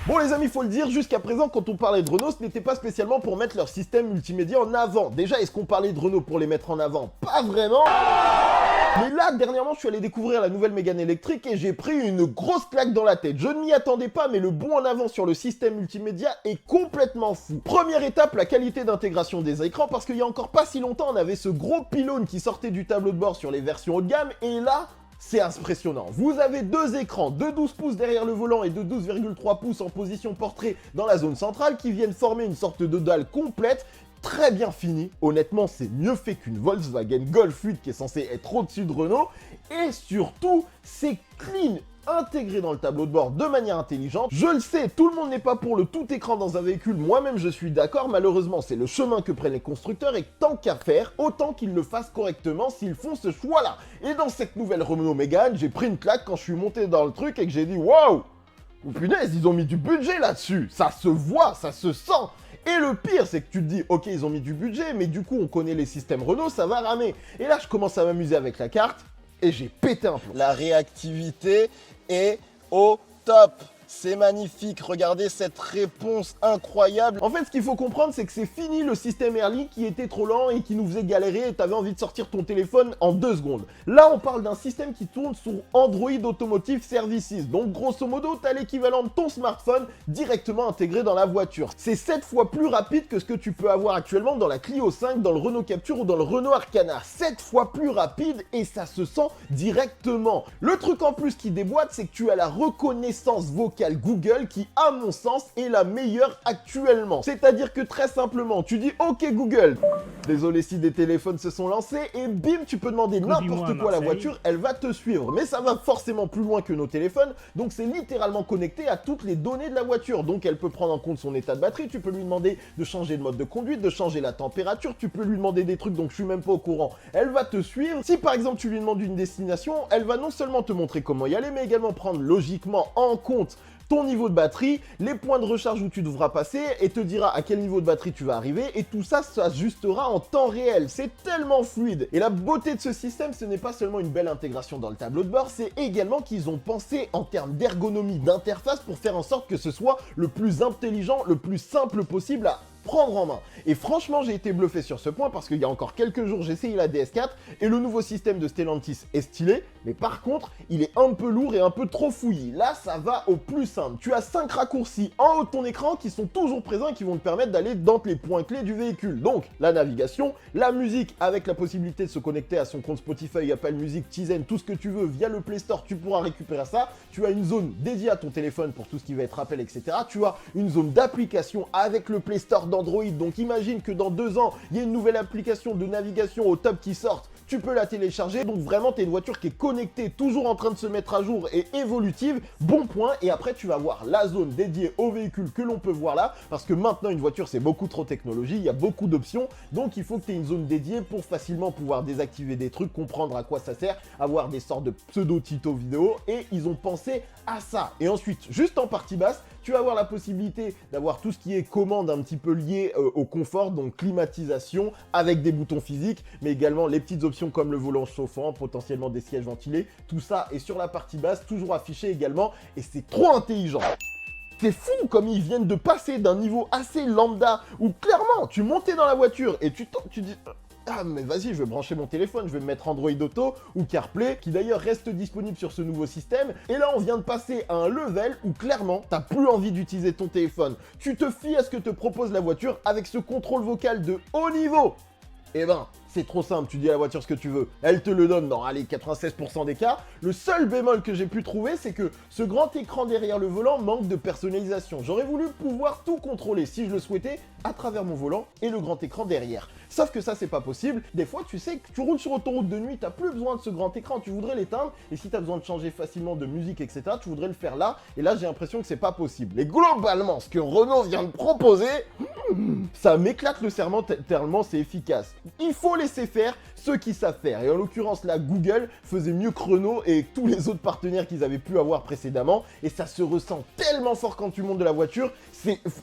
Bon les amis, faut le dire, jusqu'à présent quand on parlait de Renault, ce n'était pas spécialement pour mettre leur système multimédia en avant. Déjà, est-ce qu'on parlait de Renault pour les mettre en avant? Pas vraiment. Mais là, dernièrement, je suis allé découvrir la nouvelle Mégane électrique et j'ai pris une grosse claque dans la tête. Je ne m'y attendais pas, mais le bond en avant sur le système multimédia est complètement fou. Première étape, la qualité d'intégration des écrans, parce qu'il y a encore pas si longtemps, on avait ce gros pylône qui sortait du tableau de bord sur les versions haut de gamme, et là, c'est impressionnant. Vous avez deux écrans de 12 pouces derrière le volant et de 12,3 pouces en position portrait dans la zone centrale qui viennent former une sorte de dalle complète, très bien finie. Honnêtement, c'est mieux fait qu'une Volkswagen Golf 8 qui est censée être au-dessus de Renault. Et surtout, c'est clean, intégré dans le tableau de bord de manière intelligente. Je le sais, tout le monde n'est pas pour le tout écran dans un véhicule, moi-même je suis d'accord, malheureusement c'est le chemin que prennent les constructeurs et tant qu'à faire, autant qu'ils le fassent correctement s'ils font ce choix-là. Et dans cette nouvelle Renault Mégane, j'ai pris une claque quand je suis monté dans le truc et que j'ai dit waouh, oh, punaise, ils ont mis du budget là-dessus, ça se voit, ça se sent. Et le pire, c'est que tu te dis, ok, ils ont mis du budget, mais du coup, on connaît les systèmes Renault, ça va ramer. Et là, je commence à m'amuser avec la carte, et j'ai pété un plomb. La réactivité est au top. C'est magnifique, regardez cette réponse incroyable. En fait, ce qu'il faut comprendre, c'est que c'est fini le système Airly qui était trop lent et qui nous faisait galérer et t'avais envie de sortir ton téléphone en 2 secondes. Là, on parle d'un système qui tourne sur Android Automotive Services. Donc, grosso modo, t'as l'équivalent de ton smartphone directement intégré dans la voiture. C'est 7 fois plus rapide que ce que tu peux avoir actuellement dans la Clio 5, dans le Renault Captur ou dans le Renault Arcana. 7 fois plus rapide et ça se sent directement. Le truc en plus qui déboîte, c'est que tu as la reconnaissance vocale Google qui, à mon sens, est la meilleure actuellement. C'est-à-dire que très simplement, tu dis OK Google, désolé si des téléphones se sont lancés, et bim, tu peux demander n'importe quoi à la voiture, elle va te suivre. Mais ça va forcément plus loin que nos téléphones, donc c'est littéralement connecté à toutes les données de la voiture. Donc elle peut prendre en compte son état de batterie, tu peux lui demander de changer de mode de conduite, de changer la température, tu peux lui demander des trucs dont je suis même pas au courant. Elle va te suivre. Si par exemple tu lui demandes une destination, elle va non seulement te montrer comment y aller, mais également prendre logiquement en compte ton niveau de batterie, les points de recharge où tu devras passer et te dira à quel niveau de batterie tu vas arriver et tout ça s'ajustera en temps réel. C'est tellement fluide. Et la beauté de ce système, ce n'est pas seulement une belle intégration dans le tableau de bord, c'est également qu'ils ont pensé en termes d'ergonomie d'interface pour faire en sorte que ce soit le plus intelligent, le plus simple possible à prendre en main. Et franchement, j'ai été bluffé sur ce point parce qu'il y a encore quelques jours, j'ai essayé la DS4 et le nouveau système de Stellantis est stylé, mais par contre, il est un peu lourd et un peu trop fouillis. Là, ça va au plus simple. Tu as 5 raccourcis en haut de ton écran qui sont toujours présents et qui vont te permettre d'aller dans les points clés du véhicule. Donc, la navigation, la musique avec la possibilité de se connecter à son compte Spotify, Apple Music, Tizen, tout ce que tu veux via le Play Store, tu pourras récupérer ça. Tu as une zone dédiée à ton téléphone pour tout ce qui va être rappel, etc. Tu as une zone d'application avec le Play Store Android, donc imagine que dans 2 ans, il y a une nouvelle application de navigation au top qui sorte, tu peux la télécharger, donc vraiment tu es une voiture qui est connectée, toujours en train de se mettre à jour et évolutive, bon point, et après tu vas voir la zone dédiée au véhicule que l'on peut voir là, parce que maintenant une voiture c'est beaucoup trop technologie, il y a beaucoup d'options, donc il faut que tu aies une zone dédiée pour facilement pouvoir désactiver des trucs, comprendre à quoi ça sert, avoir des sortes de pseudo-tutos vidéo, et ils ont pensé à ça. Et ensuite, juste en partie basse, tu vas avoir la possibilité d'avoir tout ce qui est commande un petit peu lié au confort, donc climatisation avec des boutons physiques, mais également les petites options comme le volant chauffant, potentiellement des sièges ventilés. Tout ça est sur la partie basse, toujours affiché également, et c'est trop intelligent. C'est fou comme ils viennent de passer d'un niveau assez lambda où clairement tu montais dans la voiture et tu dis ah mais vas-y, je vais brancher mon téléphone, je vais me mettre Android Auto ou CarPlay, qui d'ailleurs reste disponible sur ce nouveau système. Et là, on vient de passer à un level où clairement, t'as plus envie d'utiliser ton téléphone. Tu te fies à ce que te propose la voiture avec ce contrôle vocal de haut niveau. Eh ben, c'est trop simple, tu dis à la voiture ce que tu veux, elle te le donne dans, allez, 96% des cas. Le seul bémol que j'ai pu trouver, c'est que ce grand écran derrière le volant manque de personnalisation. J'aurais voulu pouvoir tout contrôler, si je le souhaitais, à travers mon volant et le grand écran derrière. Sauf que ça, c'est pas possible. Des fois, tu sais que tu roules sur autoroute de nuit, t'as plus besoin de ce grand écran, tu voudrais l'éteindre, et si t'as besoin de changer facilement de musique, etc., tu voudrais le faire là, et là, j'ai l'impression que c'est pas possible. Et globalement, ce que Renault vient de proposer, ça m'éclate le cerveau tellement c'est efficace. Il faut laisser faire ceux qui savent faire. Et en l'occurrence, là, Google faisait mieux que Renault et tous les autres partenaires qu'ils avaient pu avoir précédemment. Et ça se ressent tellement fort quand tu montes de la voiture.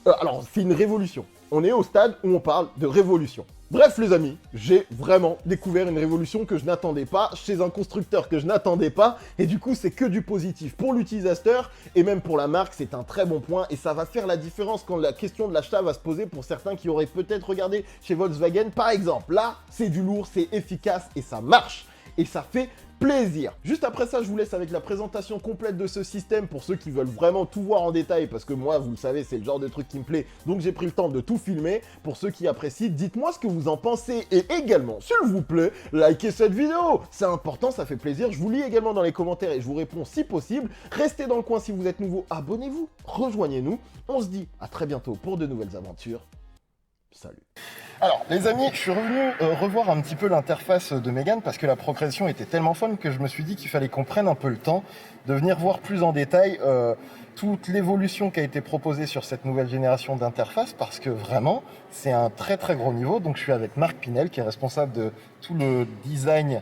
Alors, c'est une révolution. On est au stade où on parle de révolution. Bref les amis, j'ai vraiment découvert une révolution que je n'attendais pas, chez un constructeur que je n'attendais pas, et du coup c'est que du positif pour l'utilisateur, et même pour la marque, c'est un très bon point, et ça va faire la différence quand la question de l'achat va se poser pour certains qui auraient peut-être regardé chez Volkswagen par exemple. Là, c'est du lourd, c'est efficace, et ça marche, et ça fait plaisir. Juste après ça, je vous laisse avec la présentation complète de ce système pour ceux qui veulent vraiment tout voir en détail, parce que moi, vous le savez, c'est le genre de truc qui me plaît, donc j'ai pris le temps de tout filmer. Pour ceux qui apprécient, dites-moi ce que vous en pensez, et également, s'il vous plaît, likez cette vidéo. C'est important, ça fait plaisir. Je vous lis également dans les commentaires et je vous réponds si possible. Restez dans le coin si vous êtes nouveau, abonnez-vous, rejoignez-nous. On se dit à très bientôt pour de nouvelles aventures. Salut. Alors, les amis, je suis revenu revoir un petit peu l'interface de Mégane parce que la progression était tellement fun que je me suis dit qu'il fallait qu'on prenne un peu le temps de venir voir plus en détail toute l'évolution qui a été proposée sur cette nouvelle génération d'interface parce que vraiment, c'est un très très gros niveau. Donc, je suis avec Marc Pinel qui est responsable de tout le design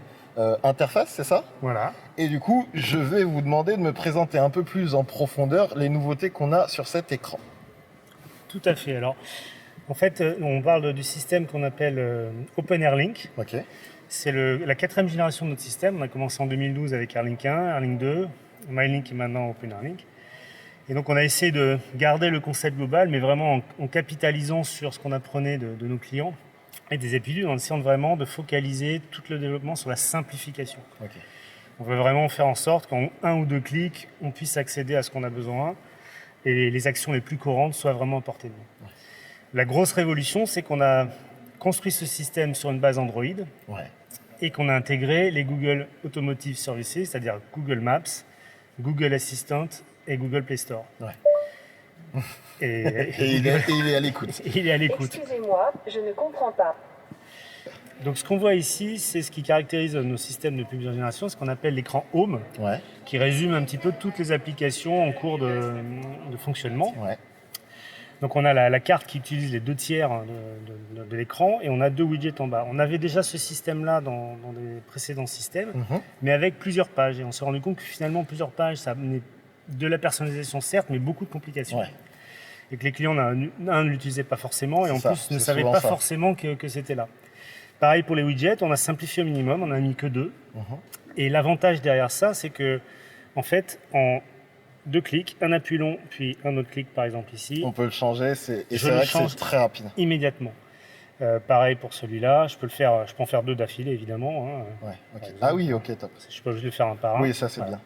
interface, c'est ça? Voilà. Et du coup, je vais vous demander de me présenter un peu plus en profondeur les nouveautés qu'on a sur cet écran. Tout à fait. Alors, en fait, on parle du système qu'on appelle Open Airlink. Ok. C'est la 4e génération de notre système. On a commencé en 2012 avec Airlink 1, Airlink 2, MyLink et maintenant Open Airlink. Et donc, on a essayé de garder le concept global, mais vraiment en capitalisant sur ce qu'on apprenait de nos clients et des habitudes, en essayant vraiment de focaliser tout le développement sur la simplification. Ok. On veut vraiment faire en sorte qu'en 1 ou 2 clics, on puisse accéder à ce qu'on a besoin et les actions les plus courantes soient vraiment à portée de main. Ouais. La grosse révolution, c'est qu'on a construit ce système sur une base Android et qu'on a intégré les Google Automotive Services, c'est-à-dire Google Maps, Google Assistant et Google Play Store. Ouais. Et il est à l'écoute. Il est à l'écoute. Excusez-moi, je ne comprends pas. Donc ce qu'on voit ici, c'est ce qui caractérise nos systèmes de plusieurs générations, ce qu'on appelle l'écran Home, qui résume un petit peu toutes les applications en cours de fonctionnement. Ouais. Donc on a la carte qui utilise les 2 tiers de l'écran et on a 2 widgets en bas. On avait déjà ce système-là dans des précédents systèmes, mais avec plusieurs pages. Et on s'est rendu compte que finalement, plusieurs pages, ça amenait de la personnalisation certes, mais beaucoup de complications. Ouais. Et que les clients, ne l'utilisaient pas forcément et en plus ne savaient pas forcément que c'était là. Pareil pour les widgets, on a simplifié au minimum, on n'a mis que 2. Et l'avantage derrière ça, c'est que, en fait, en 2 clics, un appui long, puis un autre clic, par exemple ici. On peut le changer, et c'est vrai que c'est très rapide. Immédiatement. Pareil pour celui-là, je peux en faire 2 d'affilée, évidemment. Hein, okay. Ah oui, ok, top. Je peux juste le faire un par un. Oui, ça c'est bien.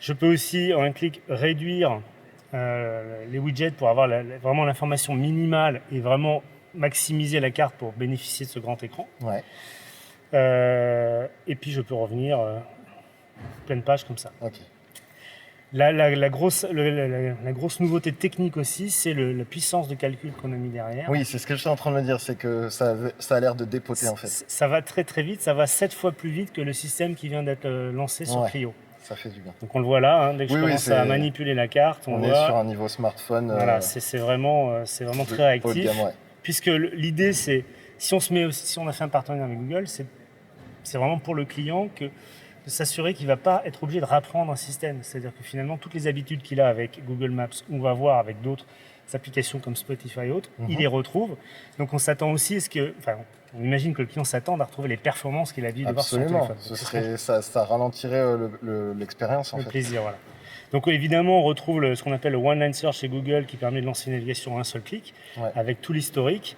Je peux aussi, en un clic, réduire les widgets pour avoir vraiment l'information minimale et vraiment maximiser la carte pour bénéficier de ce grand écran. Ouais. Et puis je peux revenir pleine page comme ça. Okay. La grosse nouveauté technique aussi, c'est la puissance de calcul qu'on a mis derrière. Oui, c'est ce que je suis en train de me dire, c'est que ça a l'air de dépoter en fait. Ça va très très vite, ça va 7 fois plus vite que le système qui vient d'être lancé sur Clio. Ça fait du bien. Donc on le voit là, dès que je commence à manipuler la carte, on est sur un niveau smartphone. Voilà, c'est vraiment très réactif. Gamme, puisque l'idée c'est, si on a fait un partenariat avec Google, c'est vraiment pour le client de s'assurer qu'il ne va pas être obligé de rapprendre un système. C'est-à-dire que finalement, toutes les habitudes qu'il a avec Google Maps, ou on va voir avec d'autres applications comme Spotify et autres, il les retrouve. Donc on s'attend aussi on imagine que le client s'attend à retrouver les performances qu'il a dit d'avoir sur son téléphone. Ça ralentirait l'expérience en fait. Le plaisir, voilà. Donc évidemment, on retrouve ce qu'on appelle le One-Line Search chez Google qui permet de lancer une navigation en un seul clic, avec tout l'historique.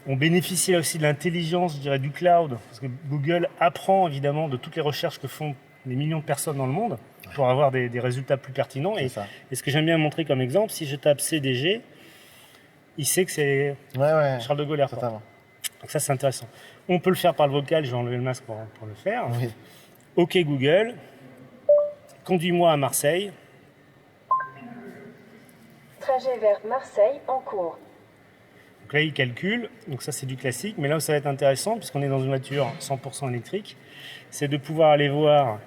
On bénéficie là aussi de l'intelligence, je dirais, du cloud, parce que Google apprend évidemment de toutes les recherches que font des millions de personnes dans le monde pour avoir des résultats plus pertinents. Et ce que j'aime bien montrer comme exemple, si je tape CDG, il sait que c'est Charles de Gaulle Airport. Donc ça, c'est intéressant. On peut le faire par le vocal, je vais enlever le masque pour le faire. Oui. OK Google, conduis-moi à Marseille. Trajet vers Marseille en cours. Donc là, il calcule, donc ça c'est du classique, mais là où ça va être intéressant, puisqu'on est dans une voiture 100% électrique, c'est de pouvoir aller voir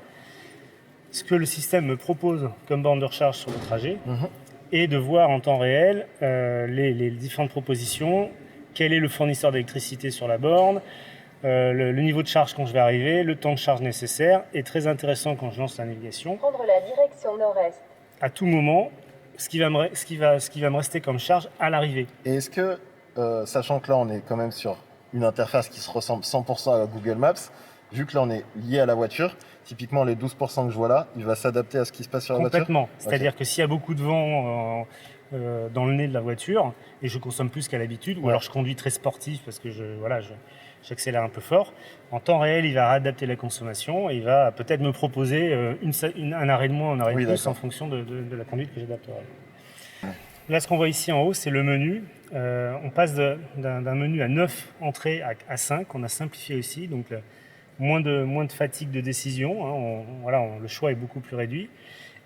ce que le système me propose comme borne de recharge sur le trajet, et de voir en temps réel les différentes propositions, quel est le fournisseur d'électricité sur la borne, le niveau de charge quand je vais arriver, le temps de charge nécessaire, et très intéressant quand je lance la navigation. Prendre la direction nord-est. À tout moment, ce qui va me rester comme charge à l'arrivée. Et est-ce que, sachant que là on est quand même sur une interface qui se ressemble 100% à Google Maps, vu que là on est lié à la voiture, typiquement les 12% que je vois là, il va s'adapter à ce qui se passe sur la voiture? Complètement. C'est-à-dire que s'il y a beaucoup de vent dans le nez de la voiture et je consomme plus qu'à l'habitude, ou alors je conduis très sportif parce que j'accélère un peu fort, en temps réel, il va réadapter la consommation et il va peut-être me proposer un arrêt de moins, un arrêt de plus en fonction de la conduite que j'adapterai. Là, ce qu'on voit ici en haut, c'est le menu. On passe d'un menu à 9 entrées à 5. On a simplifié aussi, donc moins de fatigue de décision. Le choix est beaucoup plus réduit.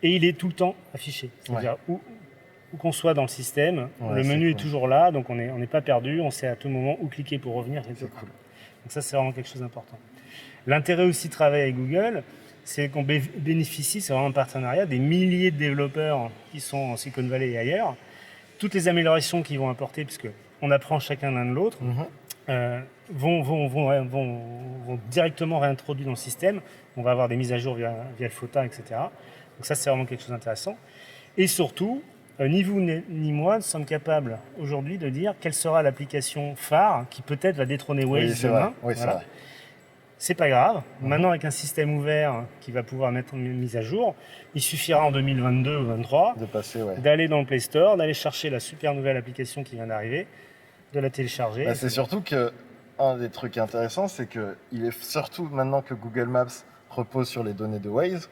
Et il est tout le temps affiché. C'est-à-dire où qu'on soit dans le système, le menu est toujours là, donc on n'est pas perdu. On sait à tout moment où cliquer pour revenir. C'est cool. Donc ça, c'est vraiment quelque chose d'important. L'intérêt aussi de travailler avec Google, c'est qu'on bénéficie, c'est vraiment un partenariat, des milliers de développeurs qui sont en Silicon Valley et ailleurs. Toutes les améliorations qu'ils vont apporter, puisqu'on apprend chacun l'un de l'autre, vont directement réintroduits dans le système. On va avoir des mises à jour via le FOTA, etc. Donc ça, c'est vraiment quelque chose d'intéressant. Et surtout, ni vous ni moi ne sommes capables aujourd'hui de dire quelle sera l'application phare qui peut-être va détrôner Waze demain. Oui, c'est vrai. C'est pas grave. Maintenant, avec un système ouvert qui va pouvoir mettre une mise à jour, il suffira en 2022 ou 2023 d'aller dans le Play Store, d'aller chercher la super nouvelle application qui vient d'arriver, de la télécharger. C'est surtout qu'un des trucs intéressants, c'est qu'il est surtout maintenant que Google Maps repose sur les données de Waze,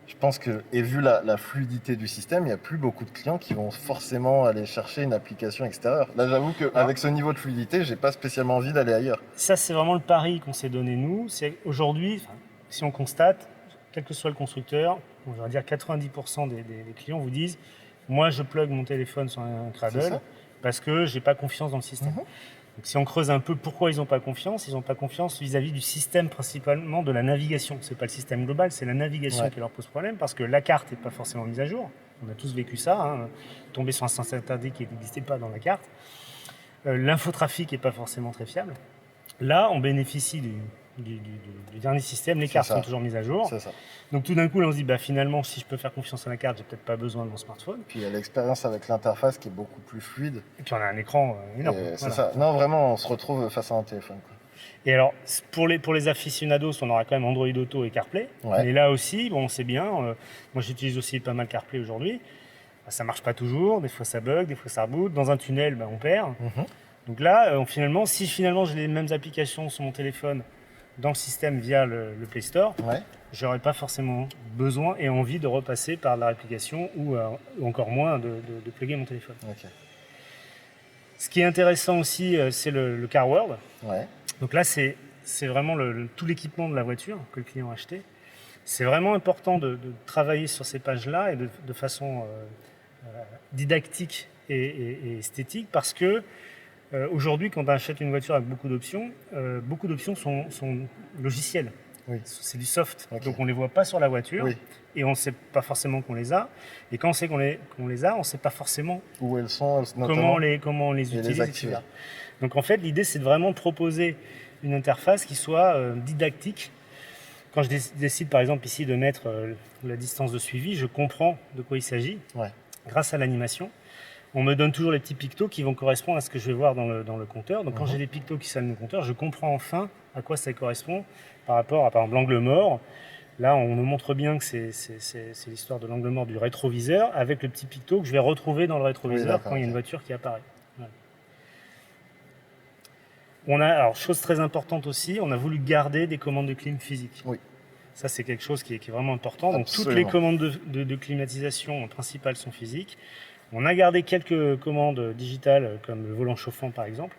je pense que, et vu la fluidité du système, il n'y a plus beaucoup de clients qui vont forcément aller chercher une application extérieure. Là, j'avoue qu'avec ce niveau de fluidité, j'ai pas spécialement envie d'aller ailleurs. Ça, c'est vraiment le pari qu'on s'est donné nous. C'est aujourd'hui, si on constate, quel que soit le constructeur, on va dire 90% des clients vous disent « Moi, je plug mon téléphone sur un Cradle parce que j'ai pas confiance dans le système. Donc, si on creuse un peu pourquoi ils n'ont pas confiance, ils n'ont pas confiance vis-à-vis du système, principalement de la navigation. Ce n'est pas le système global, c'est la navigation qui leur pose problème, parce que la carte n'est pas forcément mise à jour. On a tous vécu ça, tomber sur un sens interdit qui n'existait pas dans la carte. L'infotrafic n'est pas forcément très fiable. Là, on bénéficie du dernier système, les cartes sont toujours mises à jour. Donc tout d'un coup, là, on se dit, finalement, si je peux faire confiance à la carte, j'ai peut-être pas besoin de mon smartphone. Puis il y a l'expérience avec l'interface qui est beaucoup plus fluide. Et puis on a un écran énorme. C'est ça. Non, vraiment, on se retrouve face à un téléphone. Et alors, pour les aficionados, on aura quand même Android Auto et CarPlay. Mais là aussi, on sait bien, moi j'utilise aussi pas mal CarPlay aujourd'hui. Ça marche pas toujours, des fois ça bug, des fois ça reboot. Dans un tunnel, on perd. Donc là, si finalement j'ai les mêmes applications sur mon téléphone dans le système via le Play Store, j'aurais pas forcément besoin et envie de repasser par la réplication ou encore moins de plugger mon téléphone. Ce qui est intéressant aussi, c'est le Car World. Donc là, c'est vraiment tout l'équipement de la voiture que le client a acheté. C'est vraiment important de travailler sur ces pages-là et de façon didactique et esthétique, parce que aujourd'hui, quand on achète une voiture avec beaucoup d'options sont logicielles. C'est du soft, donc on ne les voit pas sur la voiture et on ne sait pas forcément qu'on les a. Et quand on sait qu'on les a, on ne sait pas forcément où elles sont, comment on les utilise, etc. Donc en fait, l'idée, c'est de vraiment proposer une interface qui soit didactique. Quand je décide par exemple ici de mettre la distance de suivi, je comprends de quoi il s'agit grâce à l'animation. On me donne toujours les petits pictos qui vont correspondre à ce que je vais voir dans le compteur. Donc quand j'ai des pictos qui s'allument au compteur, je comprends enfin à quoi ça correspond par rapport à, par exemple, l'angle mort. Là, on me montre bien que c'est l'histoire de l'angle mort du rétroviseur avec le petit picto que je vais retrouver dans le rétroviseur quand il y a une voiture qui apparaît. Alors, chose très importante aussi, on a voulu garder des commandes de clim physiques. Ça, c'est quelque chose qui est vraiment important. Donc, toutes les commandes de climatisation principales sont physiques. On a gardé quelques commandes digitales, comme le volant chauffant par exemple,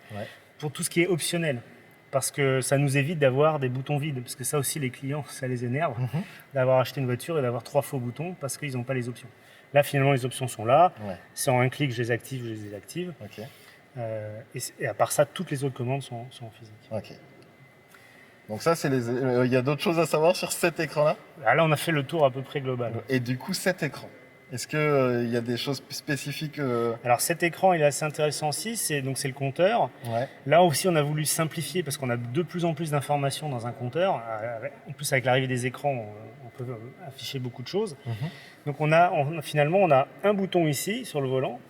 pour tout ce qui est optionnel. Parce que ça nous évite d'avoir des boutons vides. Parce que ça aussi, les clients, ça les énerve, d'avoir acheté une voiture et d'avoir 3 faux boutons parce qu'ils n'ont pas les options. Là, finalement, les options sont là. C'est en un clic, je les active, je les désactive. Et à part ça, toutes les autres commandes sont en physique. Donc ça, il y a d'autres choses à savoir sur cet écran-là ? Là, on a fait le tour à peu près global. Et du coup, cet écran, est-ce qu'il y a des choses spécifiques Alors cet écran, il est assez intéressant aussi, c'est le compteur. Là aussi, on a voulu simplifier parce qu'on a de plus en plus d'informations dans un compteur. En plus, avec l'arrivée des écrans, on peut afficher beaucoup de choses. Donc finalement, on a un bouton ici, sur le volant,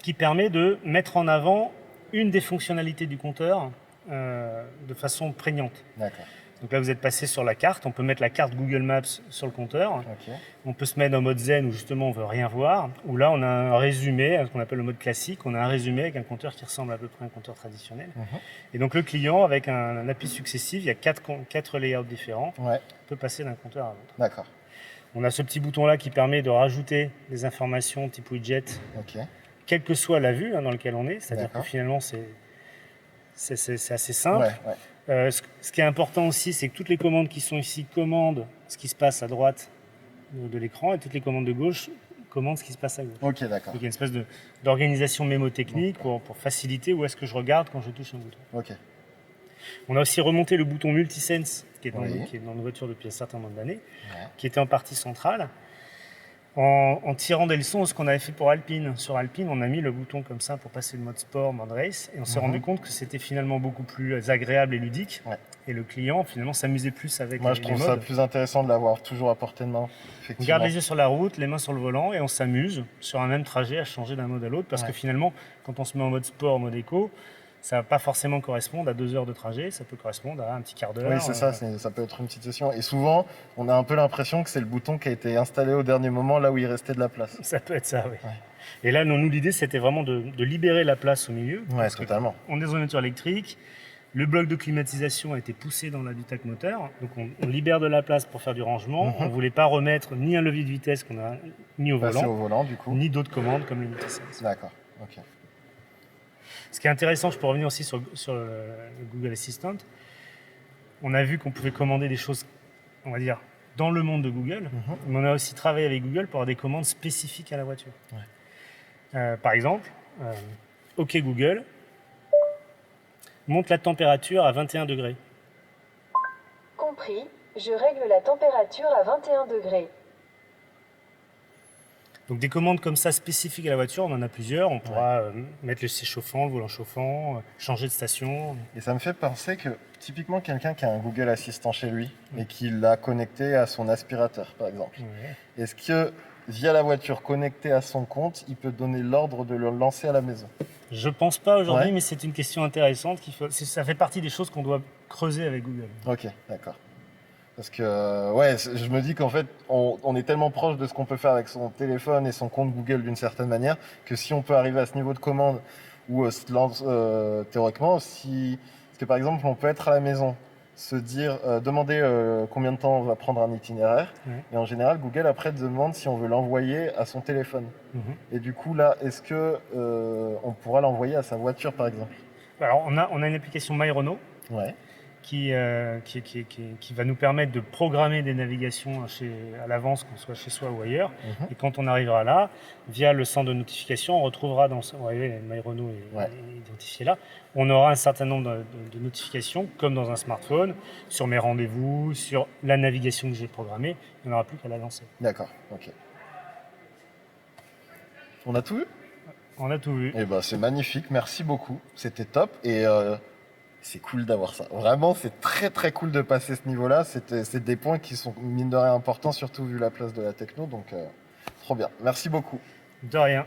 qui permet de mettre en avant une des fonctionnalités du compteur de façon prégnante. D'accord. Donc là, vous êtes passé sur la carte. On peut mettre la carte Google Maps sur le compteur. Ok. On peut se mettre en mode zen où justement on veut rien voir. Ou là, on a un résumé, ce qu'on appelle le mode classique. On a un résumé avec un compteur qui ressemble à peu près à un compteur traditionnel. Et donc le client, avec un appui successif, il y a quatre layouts différents, peut passer d'un compteur à l'autre. D'accord. On a ce petit bouton-là qui permet de rajouter des informations type widget, quelle que soit la vue dans laquelle on est. C'est-à-dire que finalement, c'est assez simple. Ce qui est important aussi, c'est que toutes les commandes qui sont ici commandent ce qui se passe à droite de l'écran et toutes les commandes de gauche commandent ce qui se passe à gauche. Ok, d'accord. Donc il y a une espèce d'organisation mémotechnique pour faciliter où est-ce que je regarde quand je touche un bouton. Ok. On a aussi remonté le bouton Multisense qui est dans nos voitures depuis un certain nombre d'années, qui était en partie centrale. En tirant des leçons de ce qu'on avait fait pour Alpine. Sur Alpine, on a mis le bouton comme ça pour passer le mode sport, mode race, et on s'est rendu compte que c'était finalement beaucoup plus agréable et ludique. Et le client, finalement, s'amusait plus avec les modes. Moi, je trouve ça plus intéressant de l'avoir toujours à portée de main. On garde les yeux sur la route, les mains sur le volant, et on s'amuse sur un même trajet à changer d'un mode à l'autre, parce que finalement, quand on se met en mode sport, mode éco, ça ne va pas forcément correspondre à 2 heures de trajet, ça peut correspondre à un petit quart d'heure. Oui, c'est ça, ça peut être une petite session. Et souvent, on a un peu l'impression que c'est le bouton qui a été installé au dernier moment, là où il restait de la place. Ça peut être ça, oui. Et là, nous, l'idée, c'était vraiment de libérer la place au milieu. Oui, totalement. On est dans une voiture électrique, le bloc de climatisation a été poussé dans l'habitacle moteur, donc on libère de la place pour faire du rangement. On ne voulait pas remettre ni un levier de vitesse qu'on a mis au volant, du coup. ni d'autres commandes comme le multisense. D'accord, ok. Ce qui est intéressant, je peux revenir aussi sur le Google Assistant. On a vu qu'on pouvait commander des choses, on va dire, dans le monde de Google, mais on a aussi travaillé avec Google pour avoir des commandes spécifiques à la voiture. Par exemple, OK Google, monte la température à 21 degrés. Compris, je règle la température à 21 degrés. Donc des commandes comme ça spécifiques à la voiture, on en a plusieurs. On pourra mettre le siège chauffant, le volant chauffant, changer de station. Et ça me fait penser que typiquement quelqu'un qui a un Google Assistant chez lui et qui l'a connecté à son aspirateur, par exemple. Est-ce que via la voiture connectée à son compte, il peut donner l'ordre de le lancer à la maison? Je pense pas aujourd'hui, mais c'est une question intéressante. Ça fait partie des choses qu'on doit creuser avec Google. Ok, d'accord. Parce que, je me dis qu'en fait, on est tellement proche de ce qu'on peut faire avec son téléphone et son compte Google d'une certaine manière, que si on peut arriver à ce niveau de commande, ou théoriquement, parce que par exemple, on peut être à la maison, se dire, demander combien de temps on va prendre un itinéraire, et en général, Google après demande si on veut l'envoyer à son téléphone. Et du coup, là, est-ce que on pourra l'envoyer à sa voiture, par exemple? Alors, on a une application MyRenault. Qui va nous permettre de programmer des navigations à l'avance, qu'on soit chez soi ou ailleurs. Et quand on arrivera là, via le centre de notification, on retrouvera dans MyRenault est identifié là, on aura un certain nombre de notifications, comme dans un smartphone, sur mes rendez-vous, sur la navigation que j'ai programmée. Il n'y en aura plus qu'à la lancer. D'accord, ok. On a tout vu? On a tout vu. Eh ben, c'est magnifique, merci beaucoup. C'était top. Et c'est cool d'avoir ça. Vraiment, c'est très très cool de passer ce niveau-là. C'est des points qui sont mine de rien importants, surtout vu la place de la techno. Donc, trop bien. Merci beaucoup. De rien.